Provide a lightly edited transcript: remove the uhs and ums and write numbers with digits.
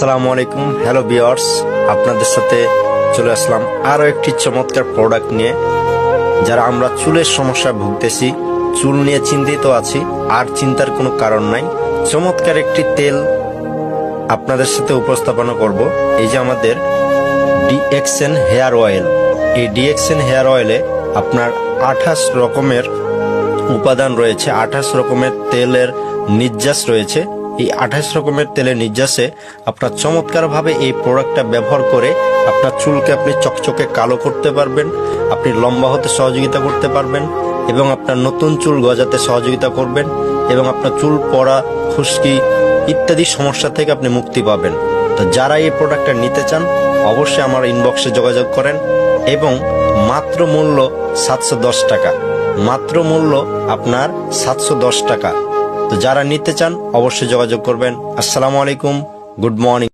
আসসালামু আলাইকুম, hello viewers, আপনাদের সাথে চলে আসলাম আরো একটি চমৎকার প্রোডাক্ট নিয়ে। যারা আমরা চুলের সমস্যায় ভুগতেছি, চুল নিয়ে চিন্তিত আছি, আর চিন্তার কোনো কারণ নাই। চমৎকার একটি তেল আপনাদের সাথে উপস্থাপনা করব। এই যে আমাদের ডিএক্সএন হেয়ার অয়েল। এই ডিএক্সএন হেয়ার অয়েলে আপনার 28 রকমের উপাদান রয়েছে, 28 রকমের তেলের নির্যাস রয়েছে। এই 28 রকমের তেলের নির্যাসে আপনার চমৎকারভাবে এই প্রোডাক্টটা ব্যবহার করে আপনার চুলকে আপনি চকচকে কালো করতে পারবেন, আপনি লম্বা হতে সহযোগিতা করতে পারবেন, এবং আপনার নতুন চুল গজাতে সহযোগিতা করবেন, এবং আপনার চুল পড়া, খুশকি ইত্যাদি সমস্যা থেকে আপনি মুক্তি পাবেন। তো যারা এই প্রোডাক্টটা নিতে চান অবশ্যই আমার ইনবক্সে যোগাযোগ করেন, এবং মাত্র মূল্য 710 টাকা, মাত্র মূল্য আপনার 710 টাকা। তো যারা নিতে চান অবশ্যই যোগাযোগ করবেন। আসসালামু আলাইকুম, গুড মর্নিং।